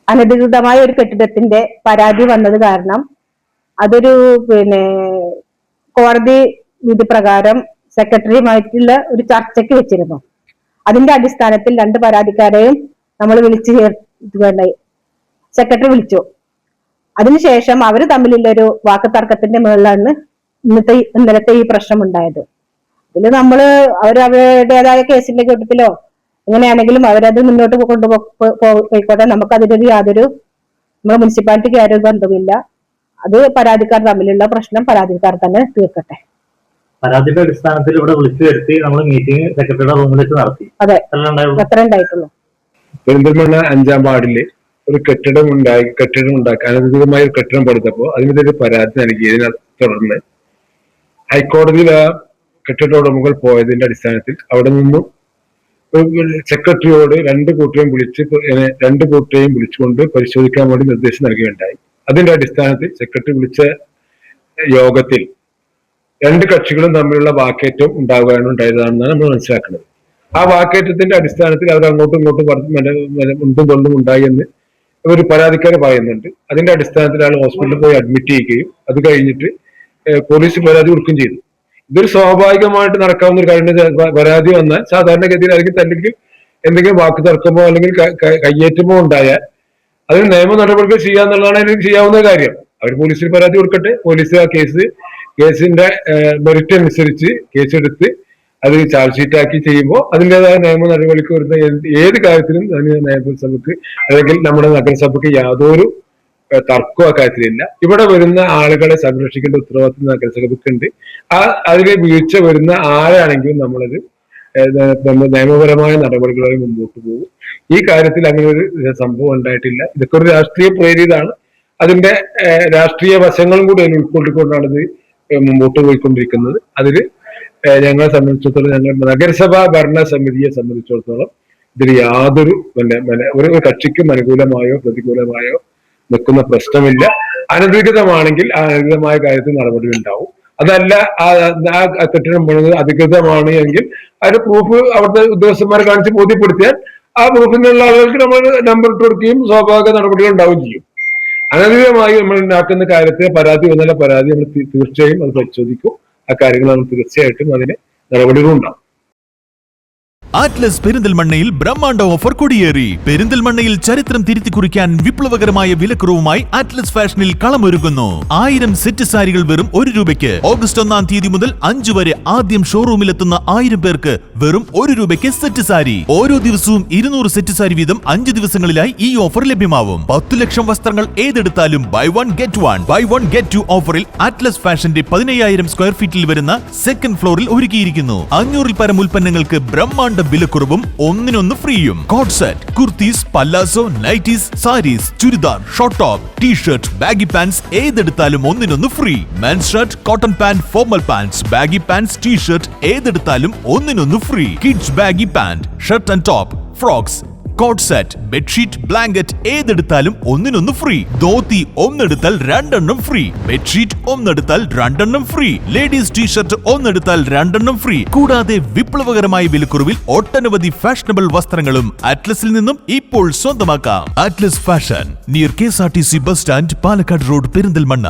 അനധികൃതമായ ഒരു കെട്ടിടത്തിന്റെ പരാതി വന്നത് കാരണം അതൊരു കോടതി വിധി പ്രകാരം സെക്രട്ടറിയുമായിട്ടുള്ള ഒരു ചർച്ചയ്ക്ക് വെച്ചിരുന്നു. അതിന്റെ അടിസ്ഥാനത്തിൽ 2 പരാതിക്കാരെയും നമ്മൾ വിളിച്ചു ചേർത്തുണ്ടായി. സെക്രട്ടറി വിളിച്ചു. അതിനുശേഷം അവർ തമ്മിലുള്ള ഒരു വാക്ക് തർക്കത്തിന്റെ മുകളിലാണ് ഇന്നലത്തെ ഈ പ്രശ്നം ഉണ്ടായത്. ഇതിൽ നമ്മള് അവരുടേതായ കേസിന്റെ കൂട്ടത്തിലോ എങ്ങനെയാണെങ്കിലും അവരത് മുന്നോട്ട് പോയിക്കോട്ടെ. നമുക്ക് അതിലൊരു നമ്മുടെ മുനിസിപ്പാലിറ്റിക്ക് യാതൊരു ബന്ധമില്ല. അത് പരാതിക്കാർ തമ്മിലുള്ള പ്രശ്നം പരാതിക്കാർ തന്നെ തീർക്കട്ടെ. പരാതിയുടെ അടിസ്ഥാനത്തിൽ ഇവിടെ വിളിച്ചു വരുത്തി നമ്മൾ മീറ്റിംഗ് സെക്രട്ടറിയുടെ റൂമിൽ വെച്ച് നടത്തി. അതെ, അത്ര ഉണ്ടായിട്ടുള്ളൂ. പെരിന്തൽമണ്ണ 5-ാം വാർഡില് ഒരു കെട്ടിടം ഉണ്ടാക്കി അനധികൃതമായ ഒരു കെട്ടിടം പടുത്തപ്പോൾ അതിനെതിരെ പരാതി നൽകിയതിനെ തുടർന്ന് ഹൈക്കോടതിയിൽ ആ കെട്ടിട ഉടമകൾ പോയതിന്റെ അടിസ്ഥാനത്തിൽ അവിടെ നിന്നും സെക്രട്ടറിയോട് 2 കൂട്ടരെയും വിളിച്ചുകൊണ്ട് പരിശോധിക്കാൻ വേണ്ടി നിർദ്ദേശം നൽകുകയുണ്ടായി. അതിന്റെ അടിസ്ഥാനത്തിൽ സെക്രട്ടറി വിളിച്ച യോഗത്തിൽ 2 കക്ഷികളും തമ്മിലുള്ള വാക്കേറ്റം ഉണ്ടാവുകയാണ് ഉണ്ടായതാണെന്നാണ് നമ്മൾ മനസ്സിലാക്കുന്നത്. ആ വാക്കേറ്റത്തിന്റെ അടിസ്ഥാനത്തിൽ അവർ അങ്ങോട്ടും ഇങ്ങോട്ടും മുണ്ടും കൊണ്ടും ഉണ്ടായി എന്ന് ഒരു പരാതിക്കാര് പറയുന്നുണ്ട്. അതിന്റെ അടിസ്ഥാനത്തിൽ ആൾ ഹോസ്പിറ്റലിൽ പോയി അഡ്മിറ്റ് ചെയ്യുകയും അത് കഴിഞ്ഞിട്ട് പോലീസ് പരാതി കൊടുക്കുകയും ചെയ്തു. ഇതൊരു സ്വാഭാവികമായിട്ട് നടക്കാവുന്ന ഒരു കാര്യം. പരാതി വന്നാൽ സാധാരണഗതിയിൽ അല്ലെങ്കിൽ എന്തെങ്കിലും വാക്ക് തർക്കമോ അല്ലെങ്കിൽ കയ്യേറ്റമോ ഉണ്ടായാൽ അതിന് നിയമ നടപടികൾ ചെയ്യാന്നുള്ളതാണ് എനിക്ക് ചെയ്യാവുന്ന കാര്യം. അവർ പോലീസിൽ പരാതി കൊടുക്കട്ടെ. പോലീസ് ആ കേസിന്റെ മെറിറ്റ് അനുസരിച്ച് കേസെടുത്ത് അത് ചാർജ് ഷീറ്റ് ആക്കി ചെയ്യുമ്പോൾ അതിൻ്റെതായ നിയമ നടപടിക്ക് വരുന്ന ഏത് കാര്യത്തിലും നിയമസഭയ്ക്ക് അല്ലെങ്കിൽ നമ്മുടെ നഗരസഭയ്ക്ക് യാതൊരു തർക്കവും അക്കാര്യത്തിലില്ല. ഇവിടെ വരുന്ന ആളുകളെ സംരക്ഷിക്കേണ്ട ഉത്തരവാദിത്വം നഗരസഭയ്ക്കുണ്ട്. അതിലെ വീഴ്ച വരുന്ന ആരാണെങ്കിലും നമ്മളത് നിയമപരമായ നടപടികളുമായി മുമ്പോട്ട് പോകും. ഈ കാര്യത്തിൽ അങ്ങനെ ഒരു സംഭവം ഉണ്ടായിട്ടില്ല. ഇതൊക്കെ ഒരു രാഷ്ട്രീയ പ്രേരിതാണ്. അതിന്റെ രാഷ്ട്രീയ വശങ്ങളും കൂടി അതിൽ ഉൾക്കൊണ്ടിക്കൊണ്ടാണ് ഇത് മുമ്പോട്ട് പോയിക്കൊണ്ടിരിക്കുന്നത്. അതിൽ ഞങ്ങളെ സംബന്ധിച്ചിടത്തോളം, ഞങ്ങൾ നഗരസഭാ ഭരണ സമിതിയെ സംബന്ധിച്ചിടത്തോളം ഇതിൽ യാതൊരു ഒരു കക്ഷിക്കും അനുകൂലമായോ പ്രതികൂലമായോ നിൽക്കുന്ന പ്രശ്നമില്ല. അനധികൃതമാണെങ്കിൽ ആ അനധികൃതമായ കാര്യത്തിൽ നടപടി ഉണ്ടാവും. അതല്ല ആ കെട്ടിടം പണിത് അധികൃതമാണ് എങ്കിൽ അതിന്റെ പ്രൂഫ് അവിടുത്തെ ഉദ്യോഗസ്ഥന്മാരെ കാണിച്ച് ബോധ്യപ്പെടുത്തിയാൽ ആ പ്രൂഫിനുള്ള ആളുകൾക്ക് നമ്മൾ നമ്പർ ഇട്ട് കൊടുക്കുകയും സ്വാഭാവിക നടപടികൾ ഉണ്ടാവുകയും ചെയ്യും. അനധികൃതമായി നമ്മൾ ഉണ്ടാക്കുന്ന കാര്യത്തിൽ പരാതി വന്നാൽ പരാതി നമ്മൾ തീർച്ചയായും അത് പരിശോധിക്കും. ആ കാര്യങ്ങൾ നമ്മൾ തീർച്ചയായിട്ടും അതിന് നടപടികളും ഉണ്ടാവും. ആറ്റ്ലസ് പെരിന്തൽമണ്ണയിൽ ബ്രഹ്മാണ്ഡ ഓഫർ കൊടിയേറി. പെരിന്തൽമണ്ണയിൽ ചരിത്രം തിരുത്തി കുറിക്കാൻ വിപ്ലവകരമായ വിലക്കുറവുമായി ആറ്റ്ലസ് ഫാഷനിൽ കളമൊരുങ്ങുന്നു. 1000 സെറ്റ് സാരികൾ വെറും 1 രൂപയ്ക്ക്. ഓഗസ്റ്റ് 1-ാം തീയതി മുതൽ 5 വരെ ആദ്യം ഷോറൂമിലെത്തുന്ന 1000 പേർക്ക് വെറും 1 രൂപയ്ക്ക് സെറ്റ് സാരി. ഓരോ ദിവസവും 200 സെറ്റ് സാരി വീതം 5 ദിവസങ്ങളിലായി ഈ ഓഫർ ലഭ്യമാവും. 10 ലക്ഷം വസ്ത്രങ്ങൾ ഏതെടുത്താലും ബൈ 1 ഗെറ്റ് 2 ഓഫറിൽ ആറ്റ്ലസ് ഫാഷന്റെ 15000 സ്ക്വയർ ഫീറ്റിൽ വരുന്ന സെക്കൻഡ് ഫ്ലോറിൽ ഒരുക്കിയിരിക്കുന്നു. 500-ൽ പരം ഉൽപ്പന്നങ്ങൾക്ക് ബ്രഹ്മാണ്ഡ വിലക്കുറവും 1-1 ഫ്രീയും. Coat set, kurtis, palazzo, nighties, saris, churidar, short top, t-shirt, baggy pants ഏതെടുത്താലും 1-1 free. Men's shirt, cotton pant, formal pants, baggy pants, t-shirt ഏതെടുത്താലും 1-1 free. Kids baggy pant, shirt and top, frocks, coat set, bedsheet, blanket ഏതെടുത്താലും 1-1 free. Dhoti ഒന്നെടുത്താൽ 2 free. Bedsheet ഒന്നെടുത്താൽ 2 free. Ladies t-shirt ഒന്നെടുത്താൽ 2 free. കൂടാതെ വിപ്ലവകരമായ വിലക്കുറവിൽ ഒട്ടനവധി ഫാഷനബിൾ വസ്ത്രങ്ങളും ആറ്റ്ലസിൽ നിന്നും ഇപ്പോൾ സ്വന്തമാക്കാം. Atlas fashion, near KSRTC bus stand, Palakkad road, Perinthalmanna.